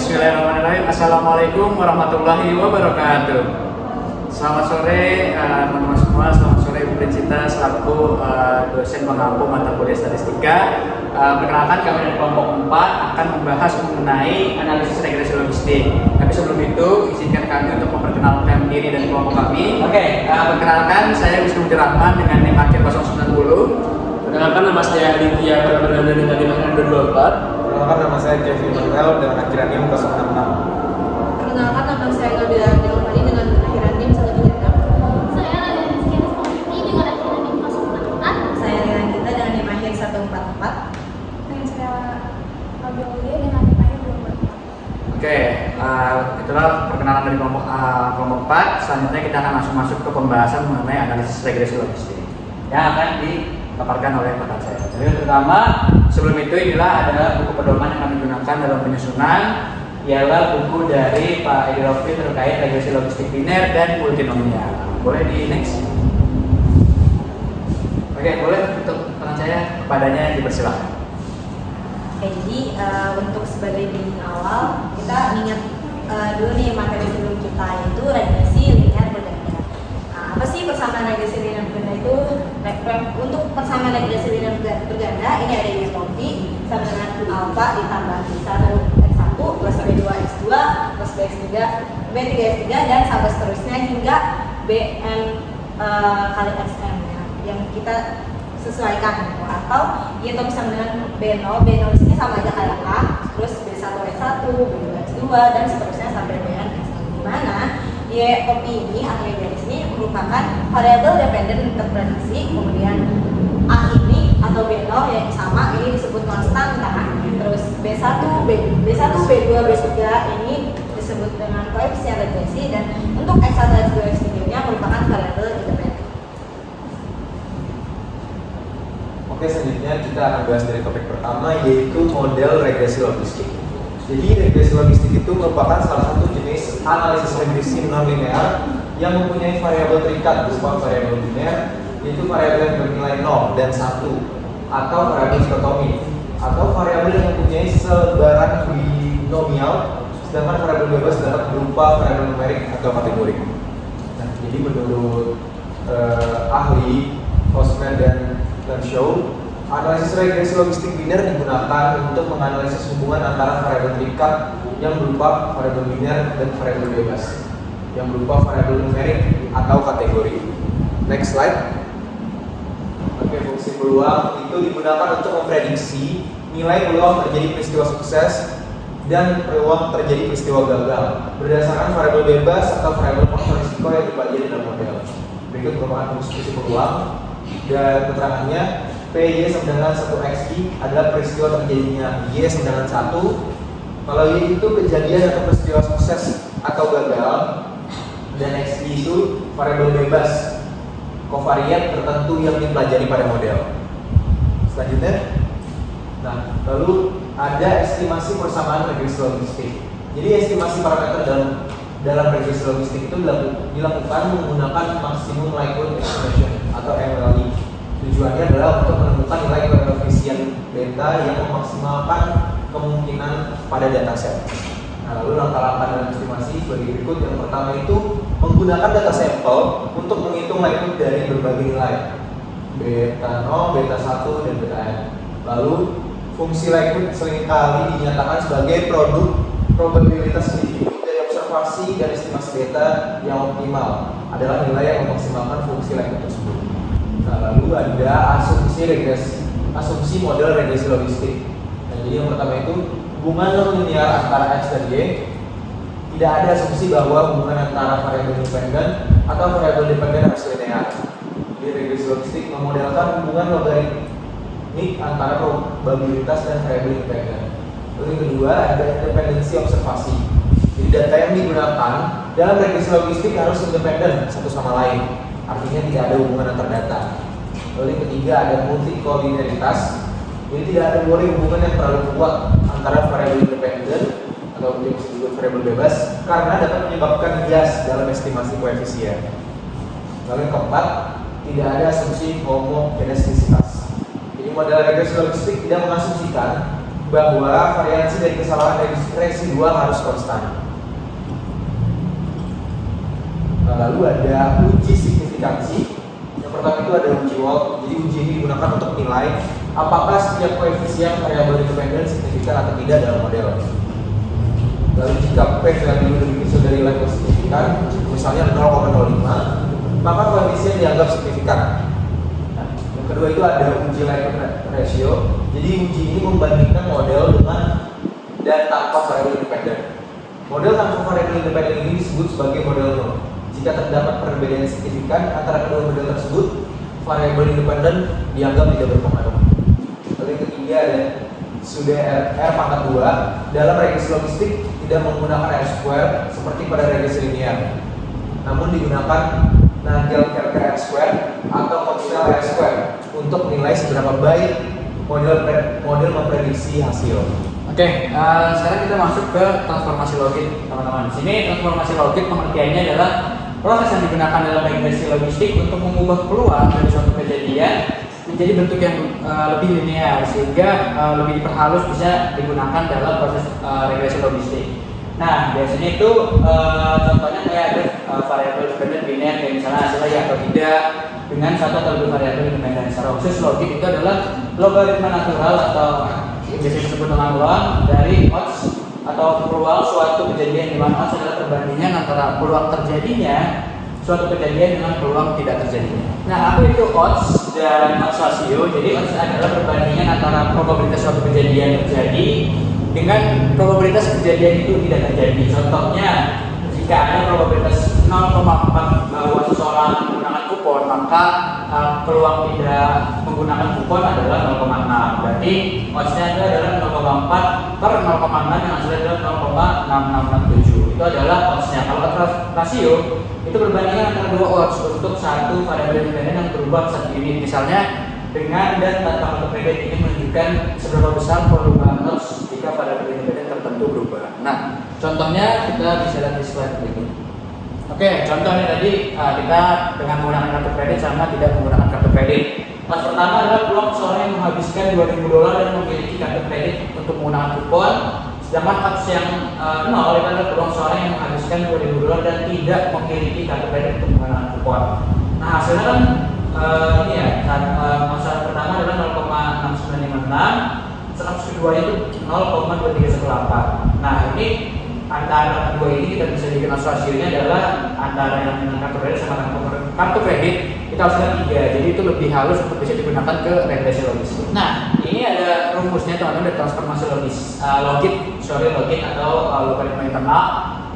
Bismillahirrahmanirrahim. Assalamualaikum warahmatullahi wabarakatuh. Selamat sore teman-teman semua. Selamat sore Ibu Princita selaku dosen pengampu mata kuliah statistika. Perkenalkan, kami dari kelompok 4 akan membahas mengenai analisis regresi logistik. Tapi sebelum itu izinkan kami untuk memperkenalkan diri dan kelompok kami. Perkenalkan, saya Wisnu Rahman dengan NIM akhir 090. Perkenalkan, nama saya Aditya Pradana dengan NIM akhir 224. Perkenalkan, nama saya Kevin Manuel dengan akhiran NIM 066. Perkenalkan, nama saya Nabila Abdulmani dengan akhiran NIM 136. Saya Nabila Rizky Rizky dengan akhiran NIM 044. Saya Rina Gita dengan NIM akhir 144. Dan saya Abiulia dengan NIM akhir 244. Itulah perkenalan dari kelompok 4. Selanjutnya kita akan langsung masuk ke pembahasan mengenai analisis regresi logistik yang akan dipaparkan oleh rekan saya. Jadi yang pertama, sebelum itu inilah adalah buku pedoman yang kami gunakan dalam penyusunan, ialah buku dari Pak Edi Rofi terkait regresi logistik biner dan multinomial. Boleh di next. Oke, boleh untuk rekan saya kepadanya dipersilakan. Jadi untuk sebagai bimbing awal kita ingat dulu nih materi sebelum kita itu regresi linear berganda. Apa sih persamaan regresi linear berganda itu? Untuk persamaan regresi linear berganda ini ada isotopi sama dengan alfa ditambah b1 x1 plus b2 x2 plus b3 x3 dan sampai seterusnya hingga bn kali xm ya, yang kita sesuaikan gitu. Atau isotopi sama dengan b0 di sini sama aja kayak a, terus b1 x1 b2 x2 dan seterusnya sampai bn x3, di mana YOP ini atau Y ini merupakan variabel dependen interpretasi, kemudian A ini atau B0 yang sama ini disebut konstan kan, terus B1, B2, B3 ini disebut dengan koefisien regresi, dan untuk X1, X2, X3 nya merupakan variabel independen. Oke, selanjutnya kita akan bahas dari topik pertama, yaitu model regresi logistik. Jadi regresi logistik itu merupakan salah satu jenis analisis regresi non-linear yang mempunyai variabel terikat berupa variabel biner, yaitu variabel yang bernilai 0 dan 1, atau variabel dikotomi, atau variabel yang mempunyai selebaran binomial, sedangkan variabel bebas dapat berupa variabel numerik atau kategori. Nah, jadi menurut ahli Hostman dan Shaw, analisis regresi logistik biner digunakan untuk menganalisis hubungan antara variabel terikat yang berupa variabel biner dan variabel bebas yang berupa variabel numerik atau kategori. Next slide. Oke, fungsi peluang itu digunakan untuk memprediksi nilai peluang terjadi peristiwa sukses dan peluang terjadi peristiwa gagal berdasarkan variabel bebas atau variabel faktor risiko yang dipelajari dalam model. Berikut merupakan fungsi peluang dan keterangannya. PY sama dengan 1XY adalah peristiwa terjadinya Y sama dengan 1. Kalau Y itu kejadian atau peristiwa sukses atau gagal, dan XY itu variabel bebas kovariat tertentu yang dipelajari pada model. Selanjutnya, nah lalu ada estimasi persamaan regresi logistik. Jadi estimasi parameter dalam regresi logistik itu dilakukan menggunakan maximum likelihood expression atau MLE. Tujuannya adalah untuk menemukan nilai koefisien beta yang memaksimalkan kemungkinan pada dataset. Nah, lalu langkah-langkah dalam estimasi sebagai berikut. Yang pertama itu menggunakan data sampel untuk menghitung likelihood dari berbagai nilai beta 0, beta 1, dan beta n. Lalu fungsi likelihood seringkali dinyatakan sebagai produk probabilitas individu dari observasi dan estimasi beta yang optimal adalah nilai yang memaksimalkan fungsi likelihood tersebut. Nah, lalu ada asumsi model regresi logistik. Nah, jadi yang pertama itu hubungan non-linear antara X dan Y. Tidak ada asumsi bahwa hubungan antara variabel independen atau variabel dependen harus linear. Jadi regresi logistik memodelkan hubungan logaritmik antara probabilitas dan variabel independen. Lalu yang kedua ada independensi observasi. Jadi data yang digunakan dalam regresi logistik harus independen satu sama lain. Artinya tidak ada hubungan antar data. Lalu yang ketiga ada multikolinearitas. Jadi tidak ada boleh hubungan yang terlalu kuat antara variabel independen atau yang disebut variabel bebas karena dapat menyebabkan bias dalam estimasi koefisien. Lalu yang keempat, tidak ada asumsi homogenesitas. Jadi model regresi logistik tidak mengasumsikan bahwa variansi dari kesalahan residual harus konstan. Lalu ada uji signifikansi. Yang pertama itu ada uji Watt. Jadi uji ini digunakan untuk menilai apakah setiap koefisien variabel independen signifikan atau tidak dalam model. Lalu jika P value lebih kecil dari level signifikan, misalnya 0,05, maka koefisien dianggap signifikan. Nah, yang kedua itu ada uji Likert ratio. Jadi uji ini membandingkan model dengan dan tanpa variabel independen. Model tanpa variabel independen ini disebut sebagai model nol. Jika terdapat perbedaan signifikan antara kedua model tersebut, variabel independen dianggap tidak berpengaruh. Lalu yang ketiga ada sudah R pangkat 2 dalam regresi logistik tidak menggunakan R square seperti pada regresi linear, namun digunakan Nagel-Kerker R square atau Coxwell R square untuk menilai seberapa baik model memprediksi hasil. Oke, sekarang kita masuk ke transformasi logik, teman-teman. Di sini transformasi logik pengertiannya adalah proses yang digunakan dalam regresi logistik untuk mengubah peluang dari suatu kejadian menjadi bentuk yang lebih linear sehingga lebih diperhalus bisa digunakan dalam proses regresi logistik. Nah, biasanya itu contohnya kayak ada variabel independen linear kayak misalnya hasilnya ya atau tidak dengan satu atau lebih variabel independen. Secara khusus logik itu adalah logaritma natural atau biasa disebut dengan ulang dari odds atau peluang suatu kejadian di mana odds adalah perbandingan antara peluang terjadinya suatu kejadian dengan peluang tidak terjadinya. Nah, apa itu odds dan odds ratio? Jadi odds adalah perbandingan antara probabilitas suatu kejadian terjadi dengan probabilitas kejadian itu tidak terjadi. Contohnya, jika ada probabilitas 0,4 bahwa seseorang menggunakan kupon, maka peluang tidak menggunakan kupon adalah 0,6. Berarti odds-nya adalah 0,4 per 0,6 yang hasilnya adalah 0,6667. Itu adalah odds-nya. Kalau odds rasio itu berbandingan antara dua odds untuk satu variabel independen yang berubah satu unit. Misalnya dengan dan tanpa kredit ini menunjukkan seberapa besar perubahan odds jika variabel independen tertentu berubah. Nah, contohnya kita bisa lihat di slide berikut. Oke, contohnya tadi kita dengan menggunakan kartu kredit sama tidak menggunakan kartu kredit. Kelas pertama adalah peluang seseorang yang menghabiskan $2.000 dan memiliki kartu kredit untuk menggunakan kupon. Sedangkan odds yang 0 itu adalah peluang seseorang yang menghabiskan $2.000 dan tidak memiliki kartu kredit untuk menggunakan kupon. Nah, hasilnya kan ini ya, masalah pertama adalah 0,6956, sedangkan kedua itu 0,2318. Nah, ini antara kedua ini kita bisa bikin rasionya adalah antara yang dengan kartu kredit sama kartu kredit kita harus lihat 3, jadi itu lebih halus untuk bisa digunakan ke regresi logistik. Nah, ini ada rumusnya teman-teman dari transformasi logik atau logaritma internal,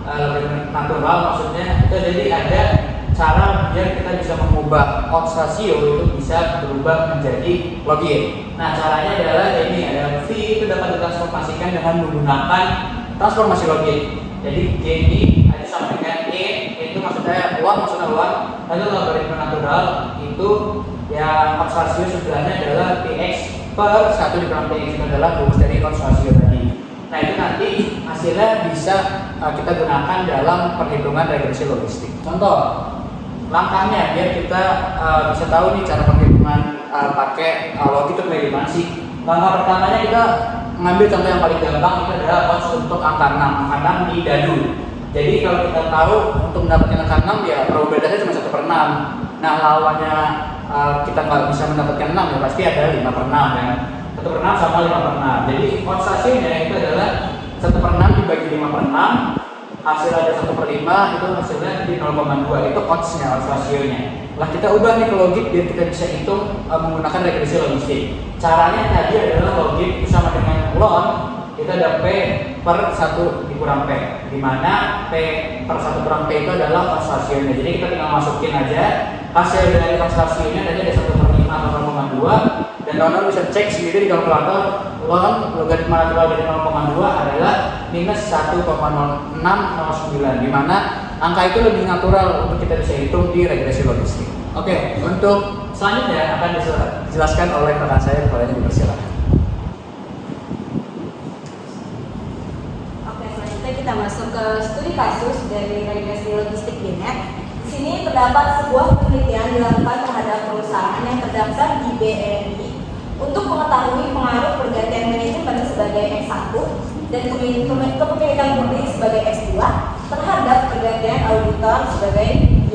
logaritma natural maksudnya itu. Jadi ada cara biar kita bisa mengubah odds rasio itu bisa berubah menjadi logik. Nah, caranya adalah ini, ada V itu dapat ditransformasikan dengan menggunakan transformasi logik. Jadi G ini ada sama dengan E, itu maksudnya uang, lalu logaritma natural itu ya odds rasio sebenarnya adalah PX per 1 dikurang PX, itu adalah rumus dari odds rasio tadi. Nah, itu nanti hasilnya bisa kita gunakan dalam perhitungan regresi logistik. Contoh langkahnya biar kita bisa tahu nih cara perhitungan pakai logik itu kayak gimana sih. Langkah pertamanya kita mengambil contoh yang paling gampang, itu adalah odds untuk angka 6. Angka 6 di dadu. Jadi kalau kita tahu untuk mendapatkan angka 6 ya probabilitasnya cuma 1/6. Nah, lawannya kita nggak bisa mendapatkan 6 ya pasti ada 5/6 ya. 1/6 sama 5/6. Jadi odds hasilnya itu adalah 1/6 dibagi 5/6, hasil ada 1/5, itu hasilnya di 0,2. Itu odds-nya, odds rasionya. Lah kita ubah nih ke logik biar kita bisa hitung menggunakan regresi logistik. Caranya tadi adalah logik itu sama dengan log, kita ada P per 1 dikurang P, di mana P per 1 kurang P itu adalah odds rasionya. Jadi kita tinggal masukin aja hasil dari odds rasionya, tadi ada 1/5 atau 0,2, dan teman-teman bisa cek sendiri di kalkulator. Log logaritma natural dari 0,2 adalah minus 1,0609, di mana angka itu lebih natural untuk kita bisa hitung di regresi logistik. Oke, untuk selanjutnya akan dijelaskan oleh rekan saya, boleh dipersilakan. Oke, selanjutnya kita masuk ke studi kasus dari regresi logistik BNet. Di sini terdapat sebuah penelitian dilakukan terhadap perusahaan yang terdaftar di BNI untuk mengetahui pengaruh pergantian manajemen sebagai dan kepemilikan publik sebagai S2 terhadap pergantian auditor sebagai Y.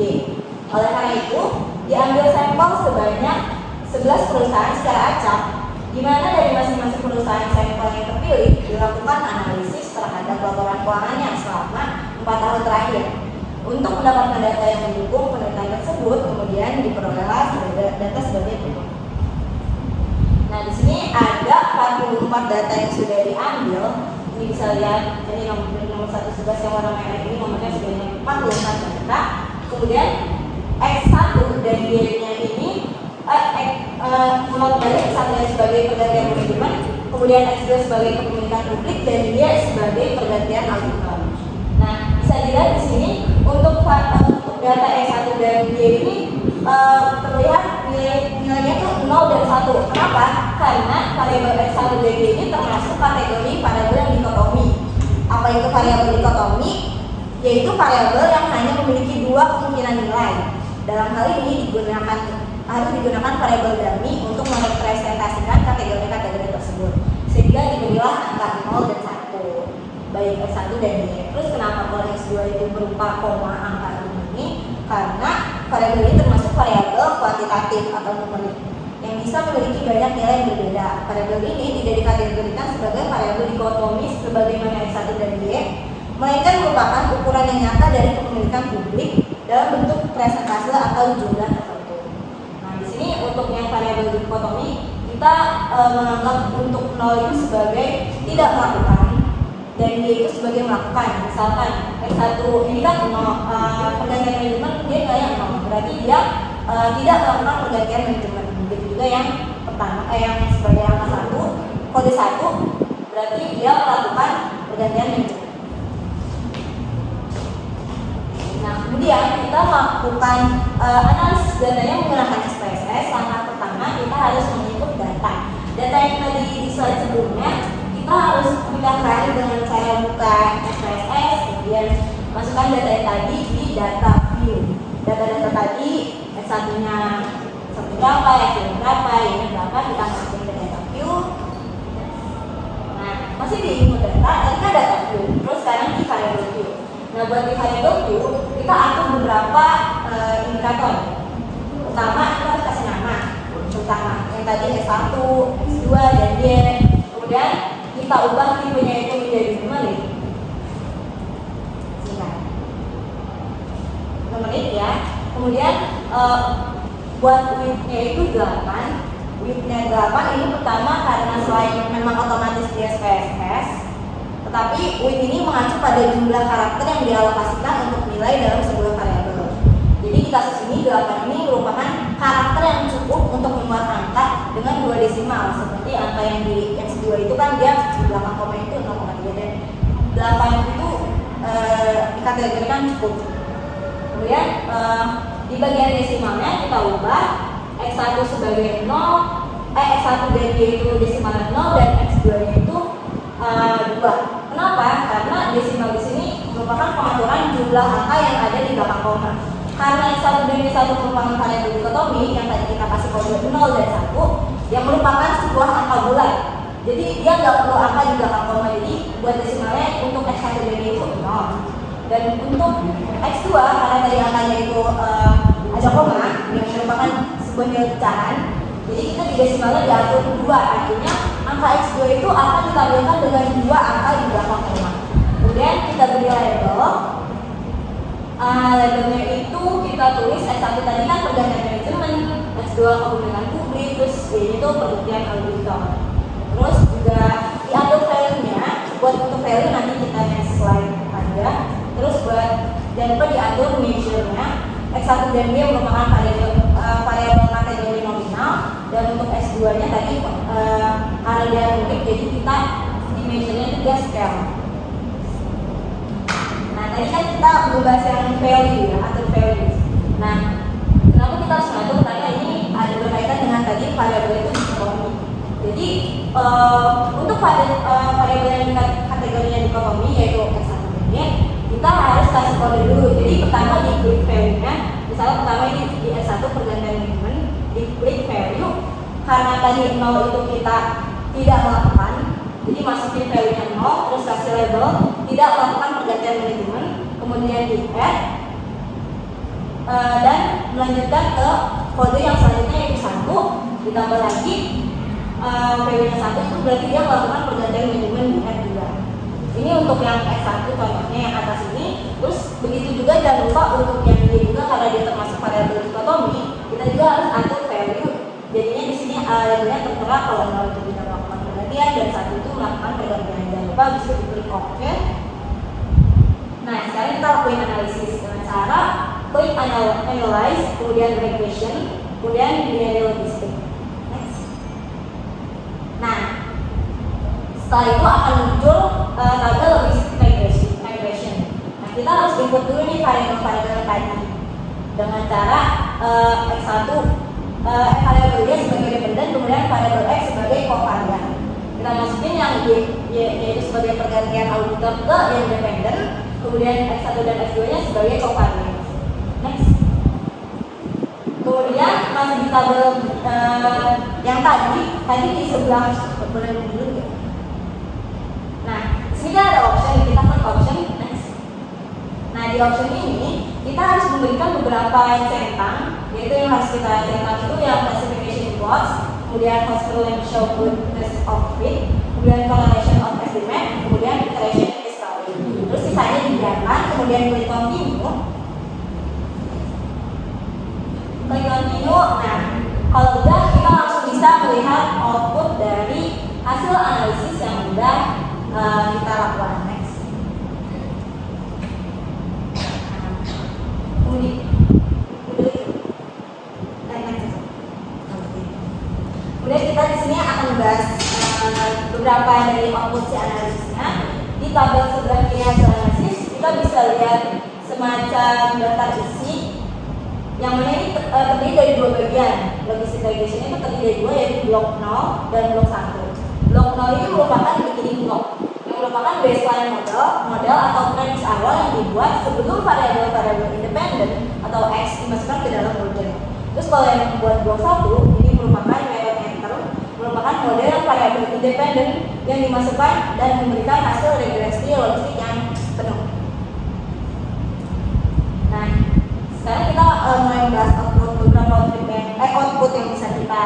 Oleh karena itu, diambil sampel sebanyak 11 perusahaan secara acak, di mana dari masing-masing perusahaan sampel yang terpilih dilakukan analisis terhadap laporan keuangannya selama 4 tahun terakhir. Untuk mendapatkan data yang mendukung penelitian tersebut, kemudian diperolehlah data sebagai berikut. Nah, di sini ada 44 data yang sudah diambil. Ini bisa lihat, ini nomor 111 yang warna merah ini nomornya sudah 44 data. Kemudian X1 dan Y-nya ini nomor balik X1 sebagai pergantian manajemen, kemudian X2 sebagai kepemilikan publik, dan Y sebagai pergantian auditor. Nah, bisa dilihat di sini untuk data X1 dan Y ini terlihat nilainya itu 0 dan 1. Kenapa? Karena variabel X1 dan Y ini termasuk kategori variabel yang dikotomi. Apa itu variabel dikotomi? Yaitu variabel yang hanya memiliki 2 kemungkinan nilai. Dalam hal ini harus digunakan variabel dummy untuk merepresentasikan kategori-kategori tersebut. Sehingga diberilah angka 0 dan 1, baik X1 dan Y. Terus kenapa kalau X2 itu berupa koma angka ini? Karena variabel ini termasuk variabel kuantitatif atau numerik yang bisa memiliki banyak nilai yang berbeda. Variabel ini tidak dikategorikan sebagai variabel dikotomis sebagaimana X1 dan Y, melainkan merupakan ukuran yang nyata dari kepemilikan publik dalam bentuk presentase atau jumlah tertentu. Nah, di sini untuk yang variabel dikotomi kita menganggap untuk 0 itu sebagai tidak melakukan dan Y itu sebagai melakukan. Misalkan X1 ini kan pergantian manajemen, dia nilainya 0, berarti dia tidak melakukan pergantian manajemen. Begitu juga yang pertama, yang sebagai angka 1, kode 1, berarti dia melakukan pergantian manajemen. Nah, kemudian kita melakukan analisis datanya menggunakan SPSS. Langkah pertama kita harus menginput data. Data yang tadi di slide sebelumnya kita harus mendaftar dengan cara buka SPSS, kemudian masukkan data yang tadi di data view. Data-data tadi S1-nya berapa, X2 berapa, Y-nya berapa, kita masukin ke data view. Nah, masih di input data, tadi kan data view, terus sekarang di variable view. Nah, buat di variable view, kita atur beberapa indikator. Pertama, kita harus kasih nama utama, yang tadi S1, S2, dan Y. Kemudian kita ubah tipenya itu menjadi numerik. Numerik ya. Kemudian buat width-nya itu 8. Width-nya 8 ini pertama karena selain memang otomatis di SPSS, tetapi width ini mengacu pada jumlah karakter yang dialokasikan untuk nilai dalam sebuah variabel. Jadi di kasus ini 8 ini merupakan karakter yang cukup untuk memuat angka dengan 2 desimal. Seperti angka yang di X2 itu kan dia di belakang koma itu 0,3, dan 8 itu dikategorikan cukup. Kemudian di bagian desimalnya kita ubah X1 sebagai 0, X1 dan Y itu desimalnya 0, dan X2 nya itu 2. Kenapa? Karena desimal di sini merupakan pengaturan jumlah angka yang ada di belakang koma. Karena X1 dan Y1 merupakan variabel dikotomi yang tadi kita kasih kode 0 dan 1 yang merupakan sebuah angka bulat. Jadi dia nggak perlu angka di belakang koma. Jadi buat desimalnya untuk X1 dan Y itu 0. Dan untuk X2 karena tadi angkanya itu ada koma yang merupakan sebuah nilai pecahan. Jadi kita di desimalnya diatur 2, artinya angka X2 itu akan ditampilkan dengan 2 angka di belakang koma. Kemudian kita beri label. Labelnya itu kita tulis X1 tadi kan pergantian manajemen, X2 kepemilikan publik, terus Y itu pergantian auditor. Terus juga diatur value-nya. Buat untuk value nanti kita next slide aja. Terus buat dan diatur measure-nya. X1 dan Y merupakan variabel kategori nominal, dan untuk S2-nya tadi karena dia unik, jadi kita di measure-nya itu dia scale. Nah, tadi kan kita membahas yang value ya, atur value. Nah, kenapa kita harus ngatur? Karena ini ada berkaitan dengan tadi variabel itu dikotomi. Jadi untuk variabel yang kategorinya dikotomi yaitu X1 dan Y, kita harus kasih kode dulu. Jadi pertama di klik value-nya, misalnya pertama ini di S1 pergantian manajemen, di klik value. Karena tadi 0 itu kita tidak melakukan, jadi Jadi masukin value-nya 0, terus kasih label, tidak melakukan pergantian manajemen, kemudian di add, dan melanjutkan ke kode yang selanjutnya yaitu 1, ditambah lagi value-nya 1 itu berarti dia melakukan pergantian manajemen di add juga. Ini untuk yang S1 contohnya yang atas ini. Terus begitu juga jangan lupa untuk yang D juga, karena dia termasuk variabel dikotomi, kita juga harus atur value. Jadinya di sini labelnya tertera kalau 0 itu tidak melakukan pergantian dan 1 itu melakukan pergantian. Jangan lupa bisa diklik OK. Nah, sekarang kita lakuin analisis dengan cara klik analyze, kemudian regression, kemudian linear logistic. Next. Nah, setelah itu akan muncul tabel logistic regression. Nah, kita harus input dulu nih variabel tadi dengan cara X1 variabel Y sebagai dependent, kemudian variabel X sebagai kovarian. Kita masukin yang Y yaitu sebagai pergantian auditor ke yang dependent, kemudian X1 dan X2 nya sebagai kovarian. Next. Kemudian masih di tabel yang tadi di sebelah boleh dulu ya. Nah, sini kan ada option, kita klik option. Next. Nah, di option ini kita harus memberikan beberapa centang, yaitu yang harus kita centang itu yang classification plots, kemudian correlation show goodness of fit, kemudian correlation of estimate, kemudian iteration history. Terus sisanya dibiarkan, kemudian klik continue. Klik continue. Nah, kalau udah kita langsung bisa melihat output dari hasil analisis yang udah kita lakukan. Next. Kemudian kita di sini akan membahas beberapa dari output si analisisnya. Di tabel sebelah kiri hasil analisis kita bisa lihat semacam daftar isi yang mana ini terdiri dari dua bagian. Logistic regression itu terdiri dari dua, yaitu blok 0 dan blok 1. Blok 0 ini merupakan beginning block yang merupakan baseline model atau premis awal yang dibuat sebelum variabel independen atau X dimasukkan ke dalam model. Terus kalau yang membuat blok 1 ini merupakan method enter, merupakan model variabel independen yang dimasukkan dan memberikan hasil regresi logistik yang penuh. Nah, sekarang kita mulai membahas beberapa output yang bisa kita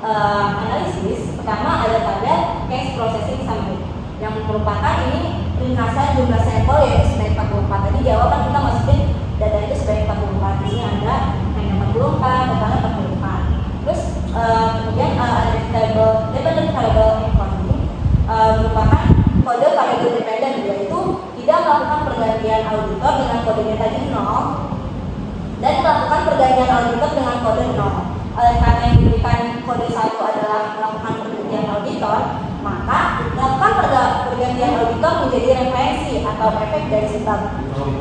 analisis. Pertama ada tabel case processing summary yang merupakan ini ringkasan jumlah sampel yaitu sebanyak 44. Tadi jawaban kita masukin data itu sebanyak 44. Di sini ada hanya 44, totalnya 44. Terus kemudian ada tabel dependent variable economy merupakan kode variable dependent, yaitu tidak melakukan pergantian auditor dengan kodenya tadi 0 dan melakukan pergantian auditor dengan kode 0. Oleh karena yang diberikan kode 1 adalah melakukan pergantian auditor, maka melakukan pergantian auditor menjadi referensi atau efek dari sebab.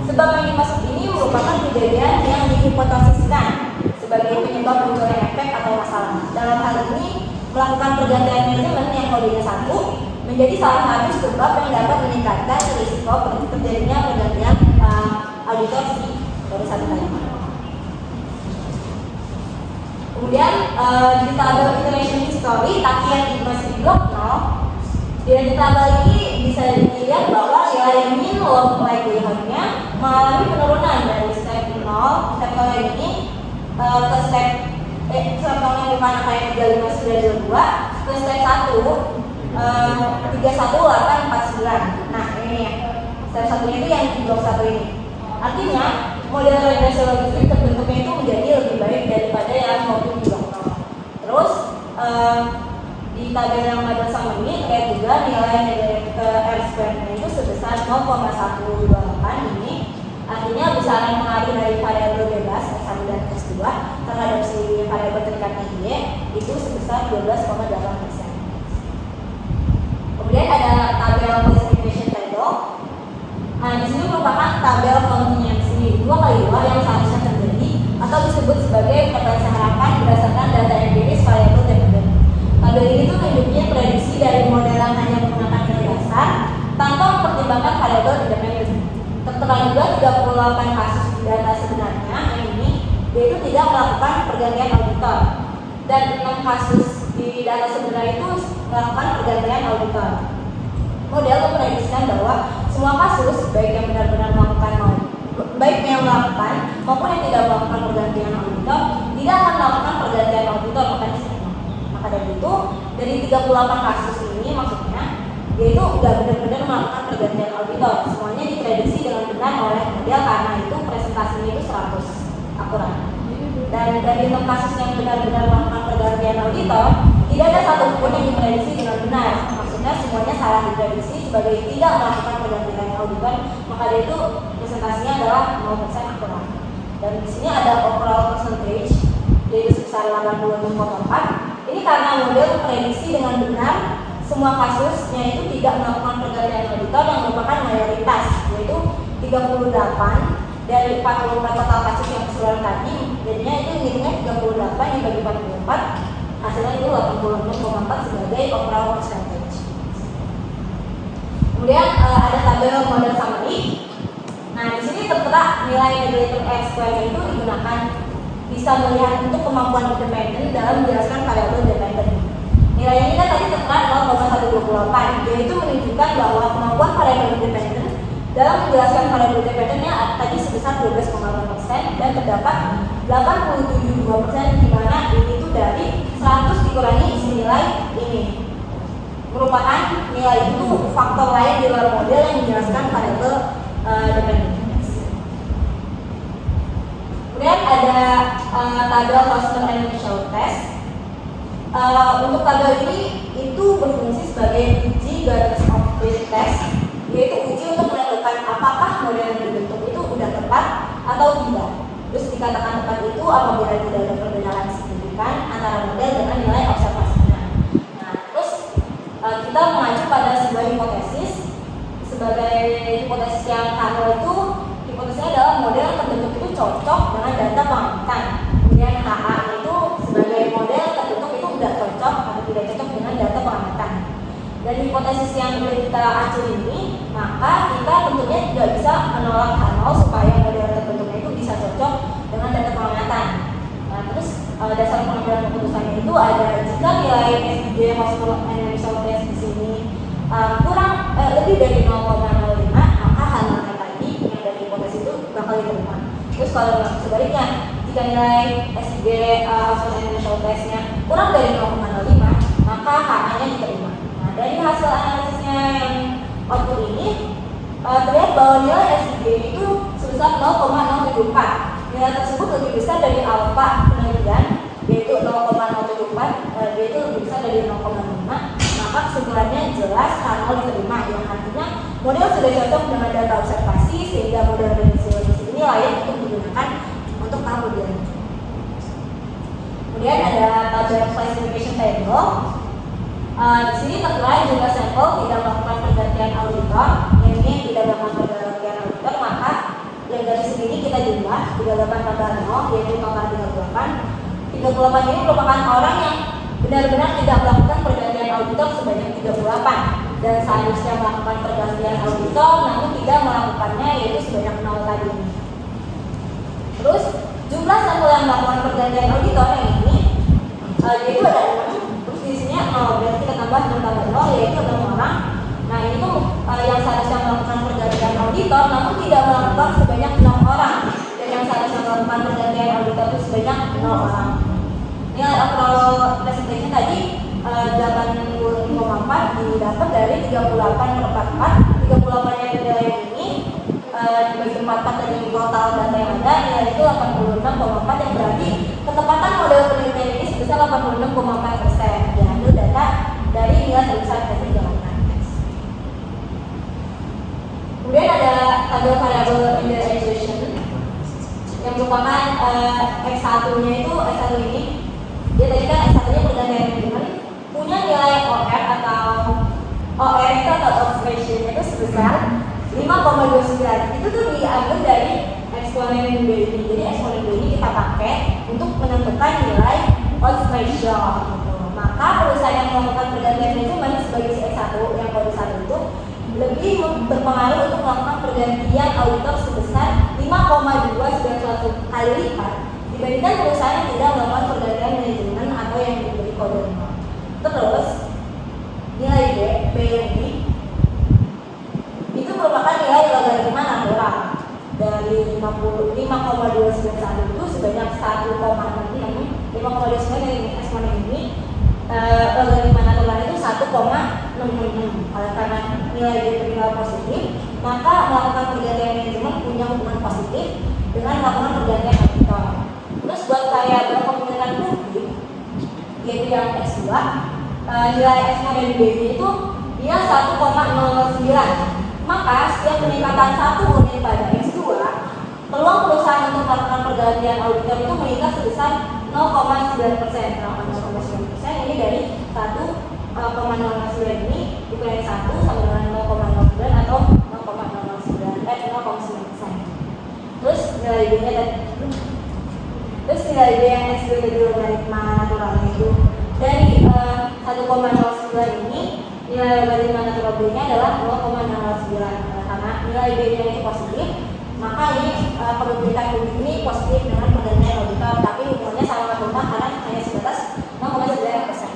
Sebab yang dimaksud ini merupakan kejadian yang dihipotesiskan sebagai penyebab munculnya efek atau masalah. Dalam hal ini, melakukan pergantian manajemen yang kodenya 1 menjadi salah satu sebab yang dapat meningkatkan risiko terjadinya pergantian auditor si kode 1 tadi. Kemudian di tabel iteration history, tapi yang masih di blok 0, di tabel ini bisa dilihat bahwa nilai mean low likelihood-nya mengalami penurunan dari step 0, step 0 ini ke step contohnya bukan angka yang 35922 ke step 1 31849. Nah ini ya, step 1 itu yang di blok 1 ini. Artinya model regresi logistik terbentuknya itu menjadi lebih baik daripada yang maupun di blok 0. Terus di tabel yang ada sama ini terkait juga nilai R-square-nya itu sebesar 0,128 ini. Artinya besaran pengaruh dari variabel bebas S1 dan S2 terhadap si variabel tingkatnya Y itu sebesar 12,8%. Kemudian ada tabel classification table. Nah, di sini merupakan tabel contingency 2x2 yang seharusnya terjadi atau disebut sebagai potensi harapan berdasarkan data empiris variabel dependent. Tabel ini tuh tunjuknya prediksi dari model yang hanya menggunakan nilai dasar tanpa mempertimbangkan variabel independen. Tertera juga 38 kasus data sebenarnya yang ini yaitu tidak melakukan pergantian auditor, dan 6 kasus di data sebenarnya itu melakukan pergantian auditor. model memprediksikan bahwa semua kasus baik yang benar-benar melakukan maupun yang tidak melakukan pergantian auditor tidak akan melakukan pergantian auditor. Maka dari itu dari 38 kasus ini maksudnya yaitu udah benar-benar melakukan pergantian auditor, semuanya diprediksi dengan benar oleh model karena itu presentasinya itu 100 akurat. Dan dari 6 kasus yang benar-benar melakukan pergantian auditor tidak ada satupun yang diprediksi dengan benar, maksudnya semuanya salah diprediksi sebagai tidak melakukan pergantian auditor, maka dari itu presentasinya adalah 0% akurat. Dan di sini ada overall percentage yaitu sebesar 86,4. Ini karena model memprediksi dengan benar semua kasusnya itu tidak melakukan pergantian auditor yang merupakan mayoritas, yaitu 38 dari 44 total kasus yang keseluruhan tadi. Jadinya itu hitungnya 38 dibagi 44, hasilnya itu 86,4 sebagai overall percentage. Kemudian ada tabel model summary. Nah, di sini tertera nilai regulator R-square itu digunakan bisa melihat untuk kemampuan independen dalam menjelaskan variabel dependen. Nilainya ini kan tadi tertera 0,128, yaitu menunjukkan bahwa kemampuan variabel independen dalam menjelaskan variabel independennya tadi sebesar 12,8% dan terdapat 87,2% di mana ini itu dari 100 dikurangi isi nilai ini. Merupakan nilai itu faktor lain di luar model yang menjelaskan variabel dependen. Kemudian ada tabel Hausner and Mitchell test. Untuk tabel ini itu berfungsi sebagai uji garis of fit test, yaitu uji untuk menentukan apakah model yang dibentuk itu sudah tepat atau tidak. Terus dikatakan tepat itu apabila tidak ada perbedaan signifikan antara model dengan nilai observasinya. Nah, terus kita mengacu pada sebuah hipotesis. Sebagai hipotesis yang kano itu hipotesisnya adalah model yang terbentuk itu cocok dengan data pengamatan. Kemudian HA itu sebagai model terbentuk itu sudah cocok atau tidak cocok dengan data pengamatan. Dan hipotesis yang sudah kita acu ini, maka kita tentunya tidak bisa menolak H0 supaya model terbentuknya itu bisa cocok dengan data pengamatan. Nah, terus dasar pengambilan keputusannya itu ada jika nilai SDG Hausner and Mitchell test di sini kurang lebih dari 0,05, maka H0 tadi yang dari hipotesis itu bakal diterima. Terus kalau sebaliknya, jika nilai SDG Hausner and Mitchell testnya kurang dari 0,05, maka HA-nya diterima. Nah, dari hasil analisisnya yang output ini terlihat bahwa nilai SDG itu sebesar 0,074. Nilai tersebut lebih besar dari alfa penelitian, yaitu 0,074, yaitu lebih besar dari 0,5. Maka kesimpulannya jelas H0 diterima, yang artinya model sudah cocok dengan data observasi sehingga model prediksi logis ini layak untuk digunakan untuk tahap lebih lanjut. Kemudian ada tabel classification table. Di sini tertera jumlah sampel tidak melakukan pergantian auditor, yang ini tidak melakukan pergantian auditor, maka yang dari sini kita jumlah 38 tambah 0 yaitu total 38. 38 ini merupakan orang yang benar-benar tidak melakukan pergantian auditor sebanyak 38 dan seharusnya melakukan pergantian auditor namun tidak melakukannya yaitu sebanyak 0 tadi. Terus jumlah sampel yang melakukan pergantian auditor yang ini yaitu ada 6, terus di sini 0, berarti kita tambah 6 tambah 0 yaitu 6 orang. Nah ini tuh yang seharusnya melakukan pergantian auditor namun tidak melakukan sebanyak 6 orang, dan yang seharusnya melakukan pergantian auditor itu sebanyak 0 orang. Nilai overall presentation tadi 85,4 didapat dari 38/44. 38 yang nilai ini dibagi 44 dari total data yang ada, nilai itu 86,4 yang berarti ketepatan model penelitian ini sebesar 86,4%. Diambil data dari nilai terbesar dari Jakarta. Kemudian ada tabel variabel individuation yang merupakan X1-nya itu X1 ini. Dia tadi kan S1-nya pergantian manajemen punya nilai OR atau OR itu atau observation itu sebesar 5,29. Itu tuh diambil dari eksponen B ini. Jadi eksponen B ini kita pakai untuk menentukan nilai odds ratio gitu. Maka perusahaan yang melakukan pergantian manajemen sebagai si X1 yang kode 1 itu lebih berpengaruh untuk melakukan pergantian auditor sebesar 5,291 kali lipat dibandingkan perusahaan yang tidak melakukan pergantian manajemen atau yang diberi kode 0. Terus nilai B ini 5,291 itu sebanyak 5,29 dari S1 ini logaritma natural itu 1,666. Oleh karena nilai determinal positif, maka melakukan pergantian manajemen punya hubungan positif dengan melakukan pergantian orbital. Terus buat variabel kemungkinan publik, yaitu yang X2, nilai eksponen B itu dia 1,009. Maka setiap peningkatan 1 unit pada X2, peluang perusahaan untuk melakukan pergantian auditor itu meningkat sebesar 0,9%. 0,9% ini dari 1,009 ini dikurangi 1 sama dengan 0,09 atau 0,09%. Terus nilai B-nya terus nilai B yang X2 dari logaritma naturalnya itu dari 1,09 ini nilai logaritma natural B-nya adalah 0,09. Karena nilai B-nya ini positif, maka ini probabilitas publik ini positif dengan pergantian orbital, tapi hubungannya sangat rendah karena hanya sebatas 0,9%.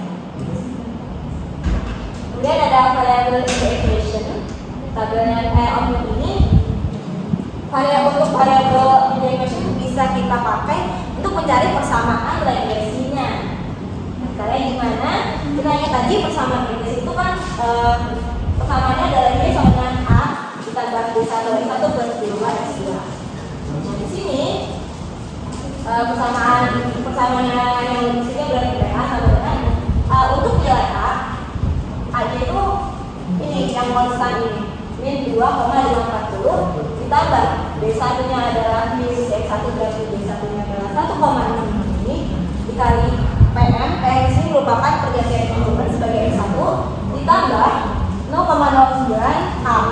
Kemudian ada variable integration. Tabelnya output ini untuk variable integration bisa kita pakai untuk mencari persamaan regresinya. Caranya gimana? Kita ingat tadi persamaan regresi itu kan persamaannya adalah ini sama dengan A ditambah B1 plus B2 X2. Di sini persamaannya yang logisnya berarti dari A sama dengan untuk nilai A-nya itu ini yang konstan ini min 2,540 ditambah B1 nya adalah min X1 berarti B1 nya adalah 1,6 ini dikali PM. PM ini merupakan pergantian manajemen sebagai X1 ditambah 0,09 KP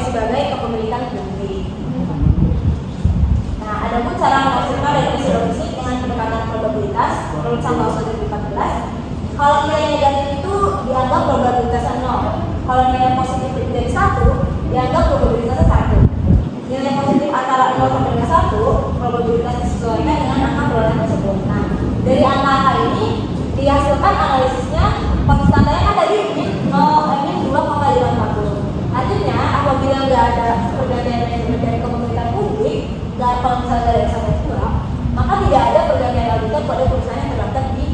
sebagai kepemilikan publik. Nah, ada pun cara menghasilkan regresi logistik dengan pendekatan probabilitas menurut Santoso 2014. Kalau nilai negatif itu dianggap probabilitasnya 0. Kalau nilai positif lebih dari 1, dianggap probabilitasnya 1. Nilai positif antara 0 sampai dengan 1, probabilitas disesuaikan dengan angka perolehan tersebut. Nah, dari angka ini dihasilkan analisisnya konstannya kan tadi min 2,540. Artinya apabila nggak ada pergantian manajemen dari kepemilikan publik, dan kalau misalnya dari sampai kurang, maka tidak ada pergantian auditor pada perusahaan yang terdaftar di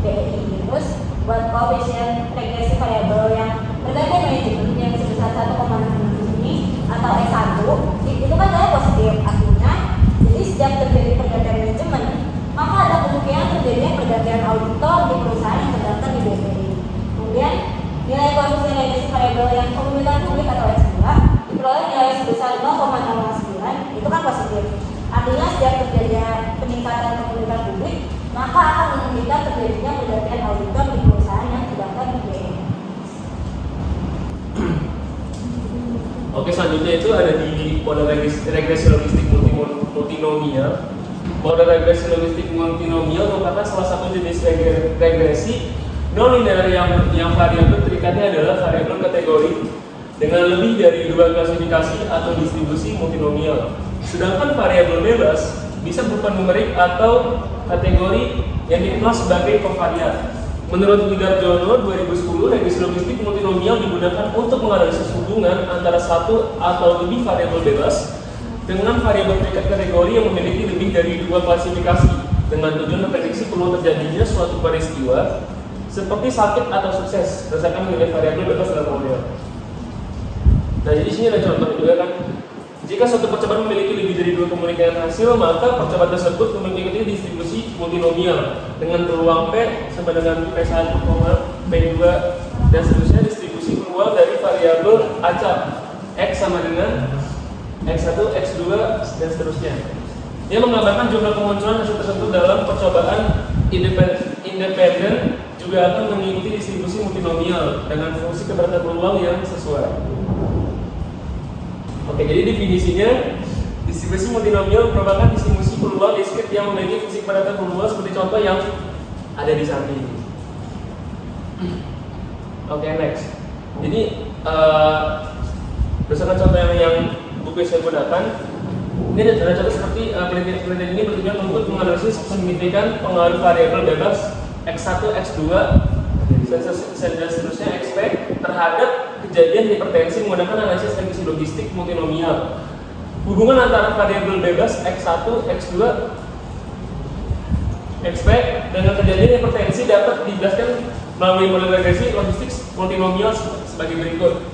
BI. Terus buat koefisien regresi variabel yang pergantian manajemen yang sebesar 1,6 ini atau S1 itu kan nilai positif. Artinya jadi setiap terjadi pergantian manajemen, maka ada kemungkinan terjadinya pergantian auditor di perusahaan yang terdaftar di BPI. Kemudian nilai koefisien regresi variabel yang kepemilikan publik atau S2 diperoleh nilai sebesar 0,09 itu kan positif. Artinya setiap terjadinya peningkatan kepemilikan publik, maka akan memungkinkan terjadinya pergantian auditor di perusahaan yang terdaftar di BPI. Oke, selanjutnya itu ada di model regresi logistik multinomial. Model regresi logistik multinomial merupakan salah satu jenis regresi non-linear yang variabel terikatnya adalah variabel kategori dengan lebih dari 2 klasifikasi atau distribusi multinomial. Sedangkan variabel bebas bisa berupa numerik atau kategori yang dikenal sebagai kovariat. Menurut Widarjono 2010, regresi logistik multinomial digunakan untuk menganalisis hubungan antara satu atau lebih variabel bebas dengan variabel terikat kategori yang memiliki lebih dari 2 klasifikasi dengan tujuan memprediksi peluang terjadinya suatu peristiwa seperti sakit atau sukses berdasarkan nilai variabel bebas dalam model. Nah, jadi sini ada contoh juga kan. Jika suatu percobaan memiliki lebih dari 2 kemungkinan hasil, maka percobaan tersebut memiliki distribusi multinomial dengan peluang P sama dengan P1, P2 dan seterusnya. Distribusi peluang dari variabel acak X sama dengan X1, X2 dan seterusnya. Dia menggambarkan jumlah kemunculan hasil tersebut dalam percobaan independen juga akan mengikuti distribusi multinomial dengan fungsi keberatan peluang yang sesuai. Oke, jadi definisinya distribusi multinomial merupakan distribusi peluang diskrit yang memiliki fungsi keberatan peluang seperti contoh yang ada di samping. Oke, next. Jadi berdasarkan contoh yang buku saya gunakan, ini ada contoh seperti penelitian ini bertujuan untuk menganalisis signifikan pengaruh variabel bebas X1, X2 dan seterusnya expect terhadap kejadian hipertensi menggunakan analisis regresi logistik multinomial. hubungan antara variabel bebas x1, x2, xp dengan kejadian hipertensi dapat dijelaskan melalui model regresi logistik multinomial sebagai berikut.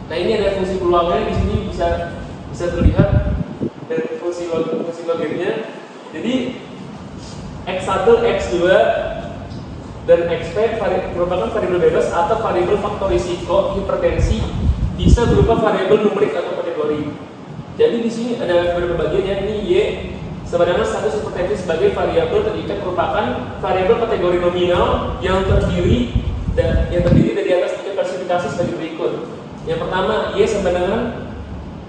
Nah, ini ada fungsi peluangnya di sini bisa terlihat dari fungsi logaritmnya. Jadi x1, x2 dan xp merupakan variabel bebas atau variabel faktor risiko hipertensi, bisa berupa variabel numerik atau kategori. Jadi di sini ada beberapa bagian ya. Ini y sama dengan status hipertensi sebagai variabel terikat merupakan variabel kategori nominal yang terdiri dari atas 3 klasifikasi sebagai berikut. Yang pertama, y sama dengan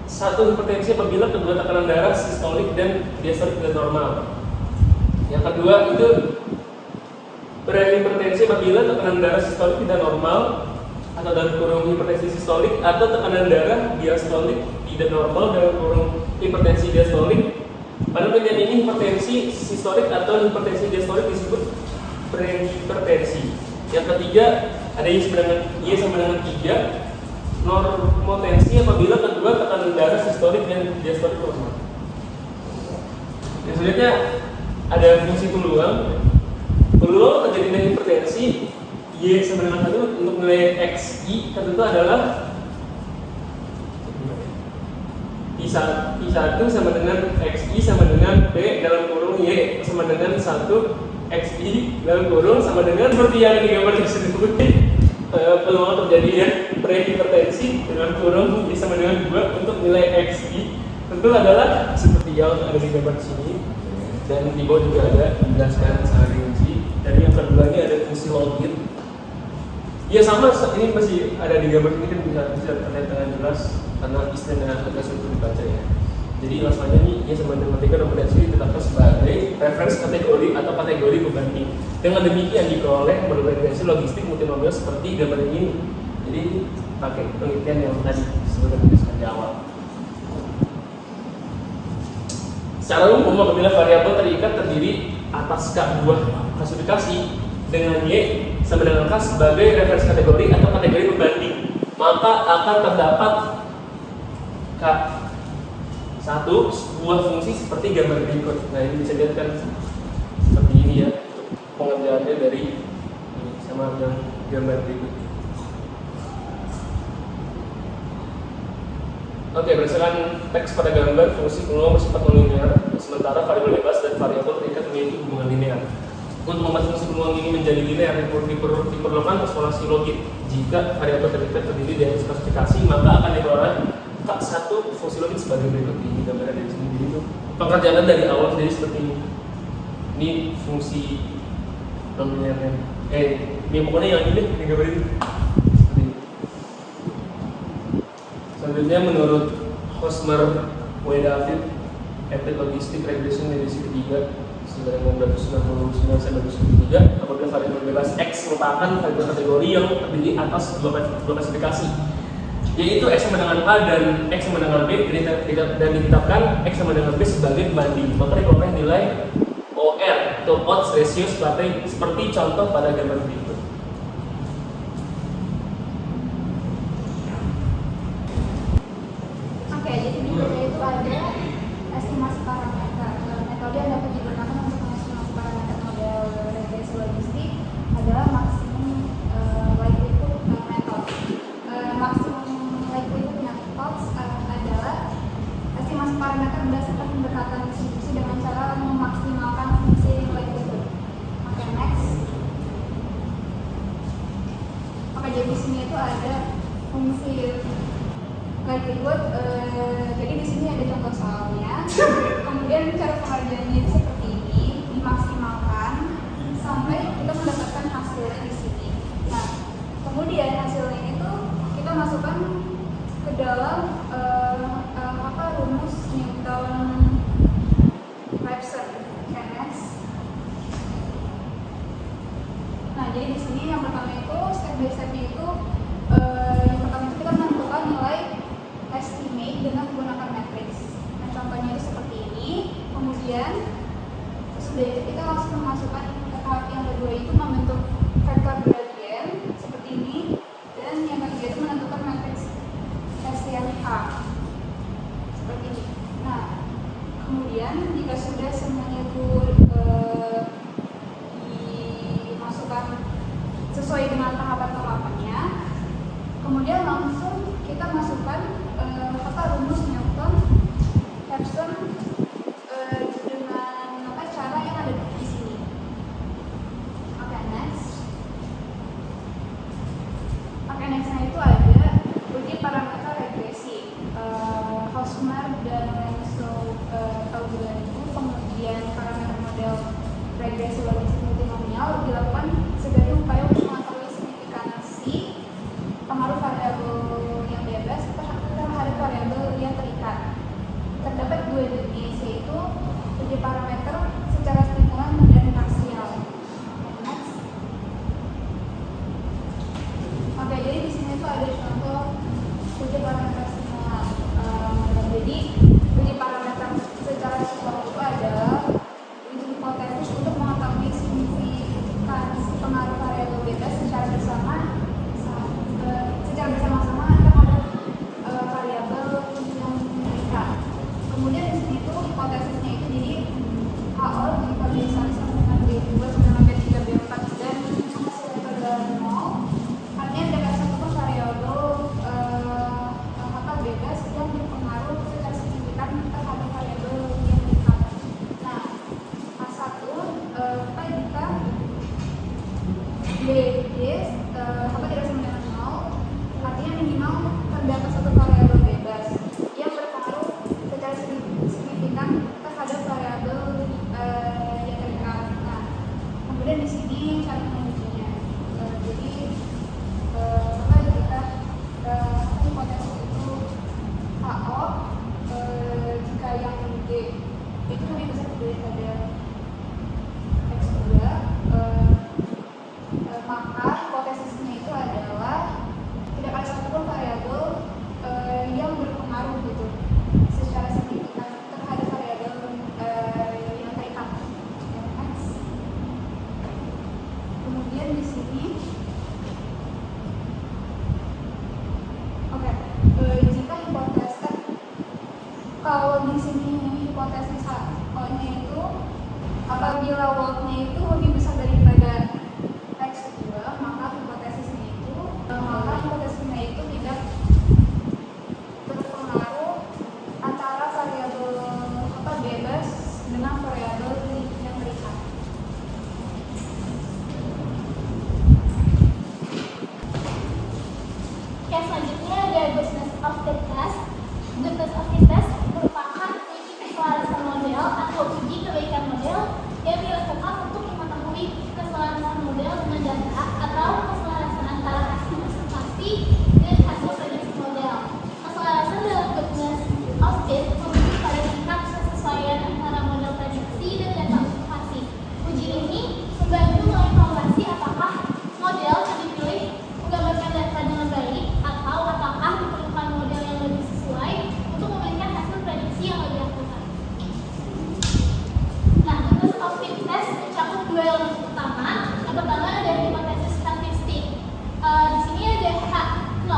satu hipertensi apabila kedua tekanan darah sistolik dan diastolik tidak normal. Yang kedua itu prehipertensi apabila tekanan darah sistolik tidak normal atau dalam kurung hipertensi sistolik, atau tekanan darah diastolik tidak normal dalam kurung hipertensi diastolik. Pada bagian ini hipertensi sistolik atau hipertensi diastolik disebut prehipertensi. Yang ketiga ada y sama dengan 3 normotensi apabila kedua tekanan darah sistolik dan diastolik normal. Yang selanjutnya ada fungsi peluang. Peluang terjadinya hipertensi y sama dengan 1 untuk nilai xi tentu adalah I1 sama dengan xi sama dengan p dalam kurung y sama dengan 1 xi dalam kurung sama dengan seperti yang digambar di sini. Peluang terjadinya prehipertensi dengan kurung y sama dengan 2 untuk nilai xi tentu adalah seperti yang ada di gambar di sini, dan di bawah juga ada dijelaskan secara rinci. Dan yang kedua ini ada fungsi logit. Ya sama, ini masih ada di gambar ini kan bisa terlihat dengan jelas karena istilah agak sulit dibaca ya. Jadi langsungnya ini y sama dengan 3 nominasi ditetapkan sebagai referensi kategori atau kategori pembanding. Dengan demikian diperoleh model regresi logistik multinomial seperti gambar ini. Jadi pakai penelitian yang tadi sebelum disebutkan di awal. Secara umum apabila variabel terikat terdiri atas buah klasifikasi dengan y sama dengan k sebagai referensi kategori atau kategori pembanding, maka akan terdapat satu sebuah fungsi seperti gambar berikut. Nah, ini bisa dilihat kan seperti ini ya pengerjaannya dari ini sama yang gambar berikut. Oke, berdasarkan teks pada gambar, fungsi peluang bersifat non-linear, sementara variabel bebas dan variabel terikat memiliki hubungan linear. Untuk membuat fungsi peluang ini menjadi linear diperlukan eksplorasi logik. Jika variabel terikat terdiri dari klasifikasi, maka akan diperoleh satu fungsi logik sebagai berikut. Ini gambaran dari sini. Jadi itu pengerjaan dari awal jadi seperti ini. Ini fungsi non-linearnya. Ini pokoknya yang ini deh, ini gambar ini. Seperti ini. Selanjutnya menurut Hosmer W. David, Epid Logistic Regression edisi ketiga 1969 sampai 2003, apabila variabel bebas X merupakan variabel kategori yang terdiri atas dua klasifikasi, yaitu X sama dengan A dan X sama dengan B, dan ditetapkan X sama dengan B sebagai pembanding, maka diperoleh nilai OR atau odds ratio seperti contoh pada gambar berikut. Oke, jadi di sini itu ada estimasi parameter. Metode yang dapat digunakan untuk mengestimasi parameter model regresi logistik adalah maksimum likelihood method. Maksimum likelihood methods adalah estimasi parameter berdasarkan pendekatan distribusi dengan cara memaksimalkan fungsi likelihood. Oke, next. Oke, jadi di sini itu ada fungsi likelihood. Jadi di sini ada contoh soalnya. Kemudian cara pengerjaannya itu seperti ini, dimaksimalkan sampai kita mendapatkan hasilnya di sini. Nah, kemudian hasilnya itu kita masukkan ke dalam rumus Newton-Raphson. Next. Nah, jadi di sini yang pertama itu step by stepnya itu yang pertama itu kita menentukan nilai estimate dengan menggunakan matriks. Nah, contohnya itu seperti ini. Kemudian sudah itu kita langsung memasukkan ke tahap yang kedua itu membentuk vektor gradient seperti ini, dan yang ketiga itu menentukan matriks SCNH seperti ini. kemudian jika sudah semuanya itu dimasukkan sesuai dengan tahapan-tahapannya, kemudian langsung kita masukkan rumus Newton Raphson dengan cara yang ada di sini. Oke, next. Oke, nextnya itu ada uji parameter regresi. Hausmer dan Lenzo tahun 2000, kemudian parameter model regresi logistik multinomial dilakukan sebagai upaya untuk mengetahui signifikansi pengaruh variabel yang bebas terhadap variabel yang terikat. Terdapat dua jenis, yaitu uji parameter secara stimulan dan parsial. Next. Oke, jadi di sini tuh ada contoh uji parameter stimulan. Jadi uji parameter secara stimulan itu adalah uji hipotesis untuk mengetahui signifikansi pengaruh variabel bebas secara bersama-sama terhadap variabel yang terikat. Kemudian di sini tuh hipotesisnya itu jadi HO dikondensasi sama dengan B2 sama dengan B3 B4 dan hasilnya adalah 0. Artinya ada satu variabel bebas yang berpengaruh secara signifikan terhadap variabel yang terikat. Nah, A1 jika BD tidak sama dengan 0, artinya minimal terdapat satu variabel bebas yang berpengaruh secara signifikan terhadap variabel yang terikat. Nah, kemudian di sini cara mengujinya. Jadi jika hipotesis itu HO, jika yang D itu lebih besar daripada X2, maka hipotesisnya itu adalah tidak ada satupun variabel yang berpengaruh gitu secara signifikan terhadap variabel yang terikat. Kemudian di sini, jika hipotesis, kalau di sini hipotesis HO-nya itu apabila watt-nya itu lebih besar daripada X2, maka hipotesisnya itu tidak berpengaruh antara variabel bebas dengan variabel yang terikat. Oke, selanjutnya ada goodness of the test. Goodness of the test merupakan uji keselarasan model atau uji kebaikan model yang dilakukan untuk mengetahui keselarasan model dengan data atau keselarasan antara hasil observasi dan hasil prediksi model. Keselarasan dalam goodness of it merujuk pada tingkat kesesuaian antara model prediksi dan data observasi. Uji ini membantu mengevaluasi apakah model yang dipilih menggambarkan data dengan baik atau apakah diperlukan model yang lebih sesuai untuk memberikan hasil prediksi yang lebih akurat. Nah, goodness of fit test mencakup dua elemen utama. Yang pertama ada hipotesis statistik. Di sini ada H0,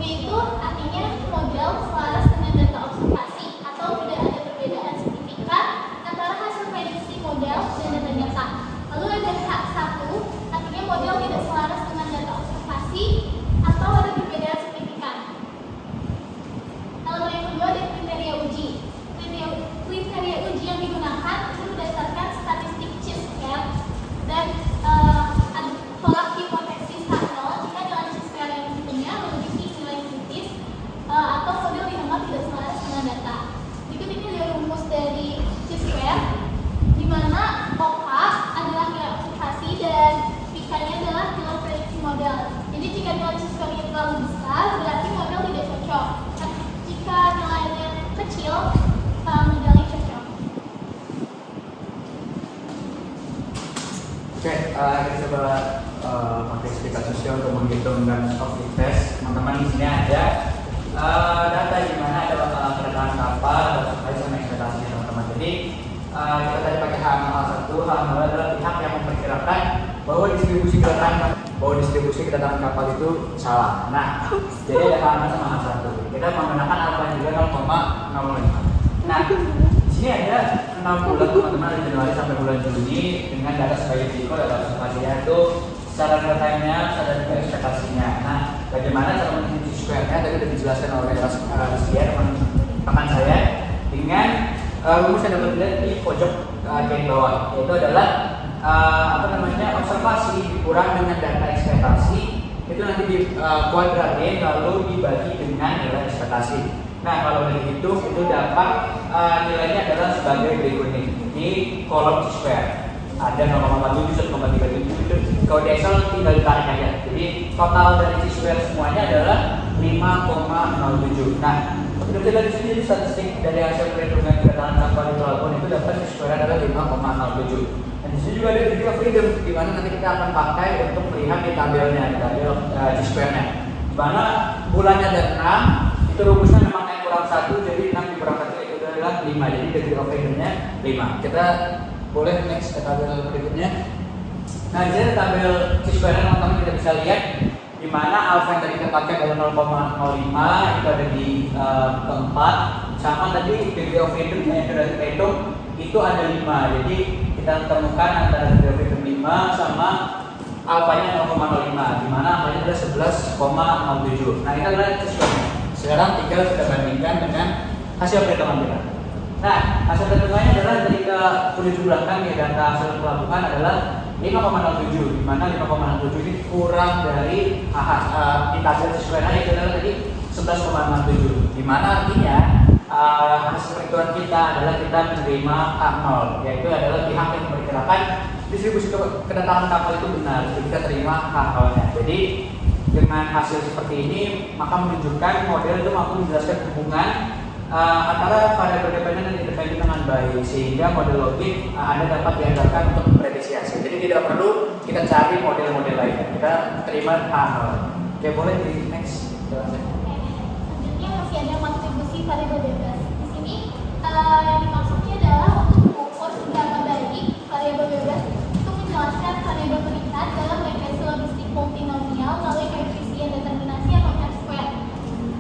yaitu artinya model selaras dengan data observasi atau tidak ada perbedaan signifikan antara hasil prediksi model dan data nyata. Lalu ada H1, artinya model tidak selaras dengan data observasi atau ada perbedaan signifikan. Lalu yang kedua ada kriteria uji. Kriteria uji yang digunakan itu berdasarkan statistik chi-square dan tolak hipotesis H0 jika nilai chi-square yang dipunya melebihi nilai kritis atau model dianggap tidak selaras dengan data. Berikut ini ada rumus dari chi-square, di mana OK adalah nilai observasi dan PK-nya adalah nilai prediksi model. Jadi jika nilai chi-square-nya terlalu besar, berarti model tidak cocok. Jika nilainya kecil, modelnya cocok. Oke, kita coba pakai explication sosial untuk menghitung goodness of the test. Teman-teman, di sini ada data di mana ada kedatangan kapal terkait sama ekspektasi teman-teman. Jadi kita tadi pakai H01, H0 adalah pihak yang memperkirakan bahwa distribusi kedatangan kapal itu salah. Nah, jadi ada H0 sama H1. Kita menggunakan alfa juga 0,05. Nah, di sini ada 6 bulan teman-teman, dari Januari sampai bulan Juni dengan data sebagai berikut. Data observasinya itu secara real time-nya, ada juga ekspektasinya. Nah, bagaimana cara menghitung square-nya tadi sudah dijelaskan oleh Rizkia, teman saya, dengan rumus yang dapat dilihat di pojok kiri bawah, yaitu adalah observasi dikurang dengan data ekspektasi itu nanti dikuadratin lalu dibagi dengan nilai ekspektasi. Nah, kalau dihitung itu dapat nilainya adalah sebagai berikut ini di kolom square. Ada 0,47, 1,37 itu kalau di Excel tinggal ditarik aja. Jadi total dari square semuanya adalah 5,07. Nah, untuk kita di sini statistik dari hasil perhitungan kedatangan tanpa ditelepon itu dapat square adalah 5,07. Dan di sini juga ada juga freedom, di mana nanti kita akan pakai untuk melihat di tabelnya, di tabel square-nya. Di mana bulannya ada 6, itu rumusnya memang yang kurang 1, jadi 6 dikurang 1 itu adalah 5. Jadi degree of freedom-nya 5. Kita boleh next ke tabel berikutnya. Nah, di sini tabel square-nya teman-teman kita bisa lihat di mana alpha yang tadi kita pakai adalah 0,05, itu ada di keempat, sama tadi degree of freedom yang sudah kita hitung itu ada 5. Jadi kita temukan antara degree of freedom 5 sama alfanya 0,05, di mana alfanya adalah 11,07. Nah, ini adalah square-nya. Sekarang tinggal kita bandingkan dengan hasil perhitungan kita. Nah, hasil perhitungannya adalah ketika sudah dijumlahkan ya, data hasil pelabuhan adalah 5,07, di mana 5,07 ini kurang dari di tabel square-nya itu adalah tadi 11,67, di mana artinya hasil perhitungan kita adalah kita menerima K0, yaitu adalah pihak yang memperkirakan distribusi kedatangan kapal itu benar, jadi kita terima K0-nya. Jadi dengan hasil seperti ini maka menunjukkan model itu mampu menjelaskan hubungan antara variabel dependen dan independen dengan baik, sehingga model logik Anda dapat diandalkan untuk memprediksi hasil. Jadi tidak perlu kita cari model-model lainnya, kita terima K0. Oke, boleh di next. Selanjutnya masih ada kontribusi variabel bebas. Di sini yang dimaksudnya adalah untuk mengukur seberapa baik variabel bebas untuk menjelaskan variabel terikat dalam regresi logistik multinomial melalui koefisien determinasi atau R-square.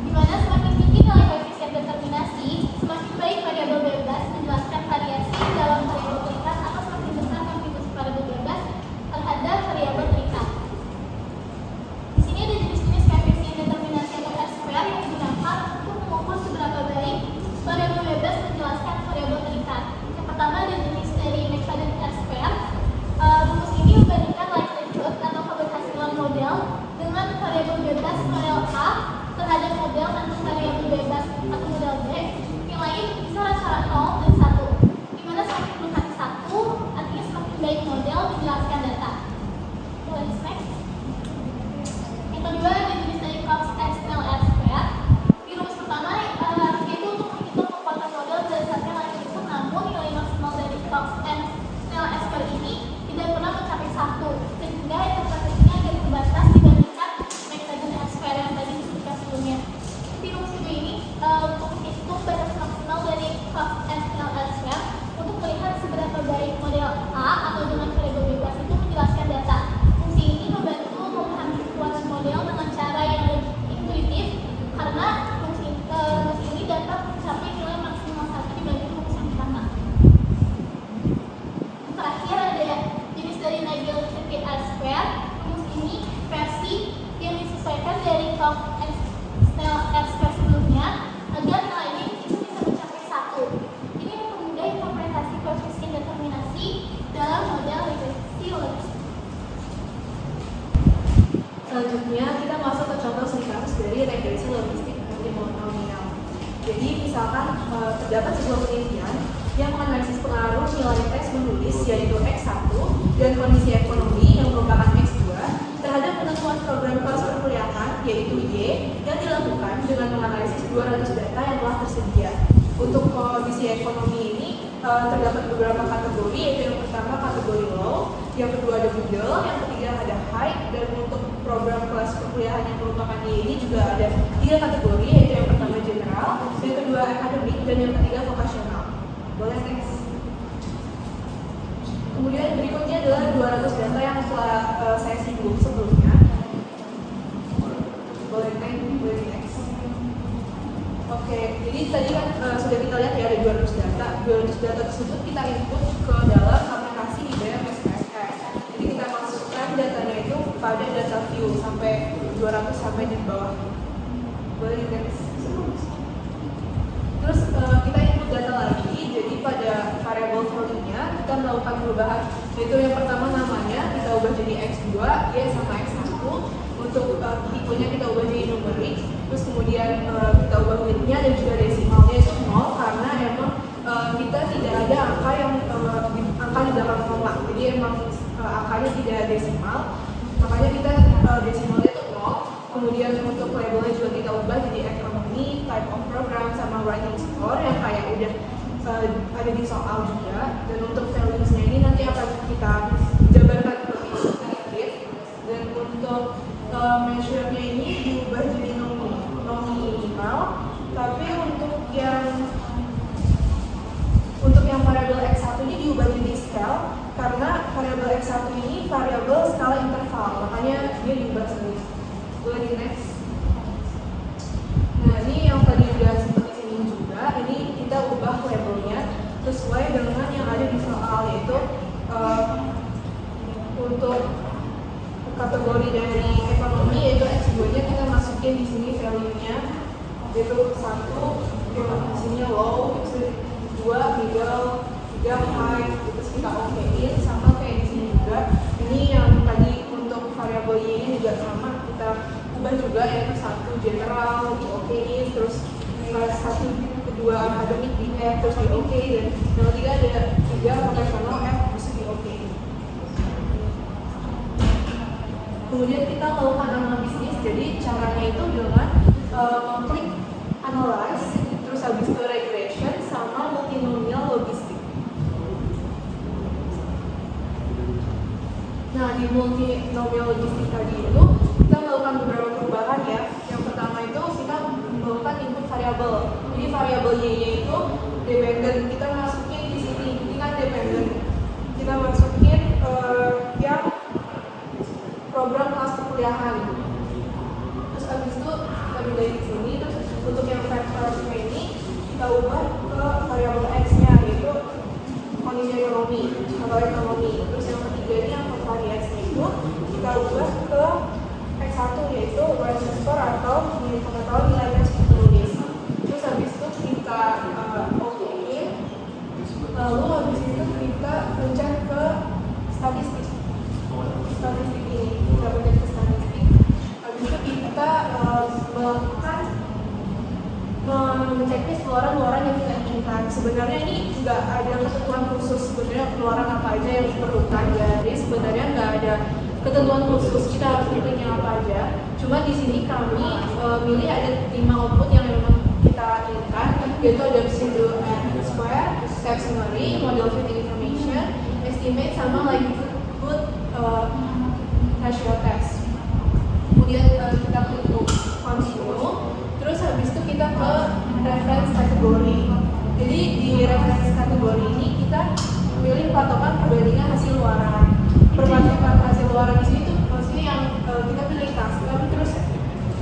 Di mana semakin tinggi nilai koefisien determinasi, semakin baik variabel bebas menjelaskan variasi dalam variabel terikat atau semakin besar kontribusi variabel bebas terhadap variabel terikat. Di sini ada jenis-jenis koefisien determinasi atau R-square yang digunakan untuk mengukur seberapa baik variabel bebas menjelaskan variabel terikat. Yang pertama ada jenis dari McFadden R-square. Rumus ini membandingkan likelihood atau keberhasilan model dengan variabel bebas model A terhadap model dan variabel bebas atau model B. Nilainya bisa antara 0 dan 1, di mana semakin mendekati 1 artinya semakin baik model menjelaskan data. Boleh next. Yang kedua ada jenis dari Cox and Snell R-square. Di rumus pertama yaitu untuk menghitung kekuatan model berdasarkan likelihood, namun nilai maksimal dari Cox and Snell R-square ini tidak pernah mencapai 1, sehingga interpretasinya agak terbatas dibandingkan McFadden R-square yang tadi disebutkan sebelumnya. Di rumus kedua ini untuk menghitung batas maksimal dari Cox and Snell R-square untuk melihat seberapa baik model A atau dengan variabel bebas itu menjelaskan data. Fungsi ini membantu memahami kekuatan model dengan cara yang lebih intuitif, karena fungsi ini dapat mencapai nilai maksimal 1 dibanding rumus yang pertama. Terakhir ada jenis dari Nagel circuit R-square. Rumus ini versi yang disesuaikan dari Cox and Snell R-square sebelumnya agar nilainya itu bisa mencapai 1. Ini mempermudah interpretasi koefisien determinasi dalam model regresi logistik. Selanjutnya kita masuk ke contoh studi kasus dari regresi logistik multinomial. Jadi misalkan terdapat sebuah penelitian yang menganalisis pengaruh nilai tes menulis yaitu X1 dan kondisi ekonomi yang merupakan X2 terhadap penentuan program kelas perkuliahan yaitu Y yang dilakukan dengan menganalisis 200 data yang telah tersedia. Untuk kondisi ekonomi ini terdapat beberapa kategori, yaitu yang pertama kategori low, yang kedua ada middle, yang ketiga ada high, dan untuk program kelas perkuliahan yang merupakan Y ini juga ada 3 kategori, yaitu yang pertama general, yang kedua akademik, dan yang ketiga vocational. Boleh next. Kemudian berikutnya adalah 200 data yang telah saya singgung sebelumnya. Boleh next. Oke, jadi tadi kan sudah kita lihat ya ada 200 data. data tersebut kita input ke dalam aplikasi di dalam SPSS. Jadi kita masukkan datanya itu pada data view sampai 200 sampai di bawah. Boleh di next. Terus kita input data lagi, jadi pada variable value-nya kita melakukan perubahan, yaitu yang pertama namanya kita ubah jadi x2, y sama x1. Untuk tipenya kita ubah jadi numerik, terus kemudian kita ubah unitnya dan juga desimalnya itu 0 karena emang kita tidak ada angka yang angka di belakang koma, jadi emang angkanya tidak desimal, makanya kita desimalnya itu 0. Kemudian untuk labelnya juga kita ubah jadi economy, type of program, sama writing score yang kayak udah ada di soal juga. Dan untuk values-nya ini nanti akan kita jabarkan lebih sedikit. Dan untuk measure-nya ini diubah jadi nominal, tapi untuk yang variabel x1 ini diubah jadi scale karena variabel x1 ini variabel skala interval, makanya dia diubah sendiri. Boleh di next. Nah ini yang tadi udah sempat di sini juga, ini kita ubah labelnya sesuai dengan yang ada di soal, yaitu untuk kategori dari ekonomi yaitu X2-nya kita masukin di sini value-nya yaitu 1, di sini low, 2 middle, 3 high, terus kita okein sama kayak di sini juga. Ini yang tadi untuk variabel Y-nya juga sama, kita ubah juga yaitu 1 general di okein, terus 1 kedua akademik di F terus di okein, dan yang ketiga ada 3 vocational F terus di okein. Kemudian kita melakukan analisis, jadi caranya itu dengan klik analyze, terus habis itu regression sama multinomial logistik. Nah di multinomial logistik tadi itu kita melakukan beberapa perubahan ya. Yang pertama itu kita melakukan input variabel. Jadi variabel y-nya itu dependent, kita masukin di sini, ini kan dependent. Kita masukin yang program kelas perkuliahan. Terus habis itu kita pindah di sini. Terus untuk yang vektor ini kita ubah ke variabel x-nya yaitu kondisi ekonomi atau ekonomi. Terus yang ketiga ini yang variasinya itu kita ubah ke x1 yaitu writing score atau pengetahuan nilai tes penulis. Terus habis itu kita okein. Lalu habis itu kita pencet ke statistik. Statistik ini kita pencet ke statistik. Habis itu kita melakukan checklist keluaran-keluaran yang kita inginkan. Sebenarnya ini nggak ada ketentuan khusus sebenarnya keluaran apa aja yang diperlukan, jadi sebenarnya nggak ada ketentuan khusus kita harus pilih yang apa aja. Cuma di sini kami milih ada 5 output yang memang kita inginkan, yaitu ada pseudo and square, step summary, model fitting information, estimate, sama likelihood ratio test. Kemudian kita klik continue. Terus habis itu kita ke reference kategori. Jadi di reference kategori ini kita memilih patokan perbandingan hasil luaran. Perbandingan hasil luaran di sini tuh maksudnya yang kita pilih custom, terus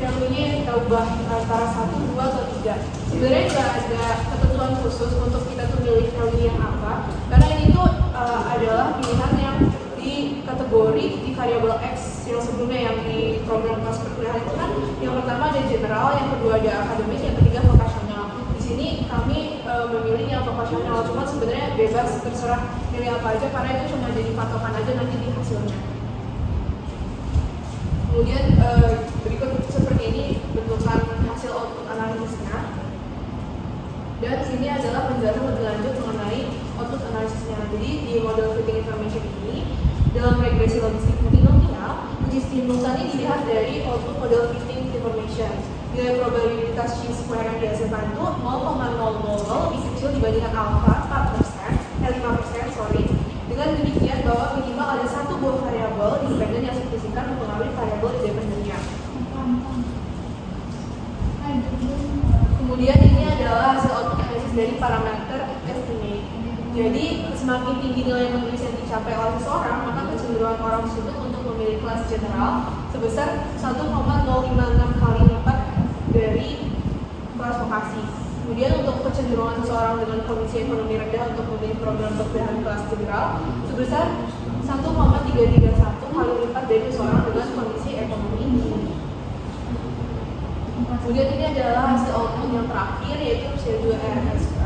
yang ini kita ubah antara 1, 2, atau 3. Sebenarnya nggak ada ketentuan khusus untuk kita tuh milih value yang apa, karena ini tuh adalah pilihan yang di kategori di variabel X yang sebelumnya yang di program kelas perkuliahan itu kan yang pertama ada general, yang kedua ada akademik, yang ketiga vocational. Di sini kami memilih yang vocational, cuma sebenarnya bebas terserah pilih apa aja karena itu cuma jadi patokan aja nanti di hasilnya. Kemudian berikut seperti ini bentukan hasil output analisisnya. Dan sini adalah penjelasan lebih lanjut mengenai output analisisnya. Jadi di model fitting information ini dalam regresi logistik multinomial, uji simultan ini dilihat dari output model fitting information. Nilai probabilitas chi-square yang dihasilkan itu 0,000 lebih kecil dibandingkan alpha 5%, sorry. Dengan demikian bahwa minimal ada satu buah variabel independen yang signifikan mempengaruhi variabel independennya. Kemudian ini adalah hasil output analisis dari parameter estimate. Jadi semakin tinggi nilai menulis yang dicapai oleh seseorang, maka kecenderungan orang tersebut untuk memilih kelas general sebesar 1,056 kali lipat dari kelas vokasi. Kemudian untuk kecenderungan seseorang dengan kondisi ekonomi rendah untuk memilih program berbahan kelas general sebesar 1,331 kali lipat dari seseorang dengan kondisi ekonomi tinggi. Kemudian ini adalah hasil output yang terakhir yaitu C2RS2,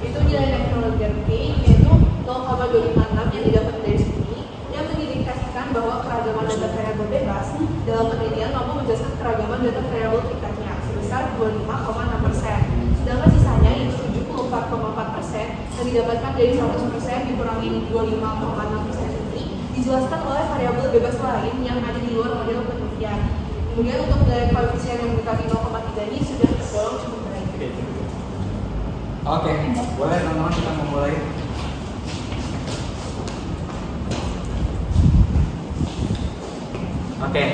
itu nilai national gain yaitu 0,256 yang didapat dari sini, yang mengindikasikan bahwa keragaman data variabel bebas dalam penelitian mampu menjelaskan keragaman data variabel tingkatnya sebesar 25,6%. Sedangkan sisanya yaitu 74,4% yang didapatkan dari 100% dikurangi 25,6% ini dijelaskan oleh variabel bebas lain yang ada di luar model penelitian. Kemudian untuk nilai koefisien yang mendekati 0,3 ini sudah tergolong cukup baik. Oke, boleh teman-teman kita memulai. Oke,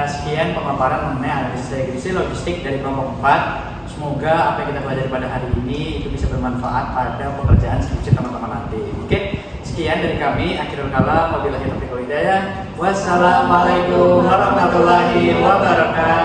sekian pemaparan mengenai analisis regresi logistik dari kelompok 4. Semoga apa yang kita pelajari pada hari ini itu bisa bermanfaat pada pekerjaan skripsi teman-teman nanti. Oke, sekian dari kami. Akhirul kalam, wabillahi taufiq wal hidayah. Wassalamualaikum warahmatullahi wabarakatuh.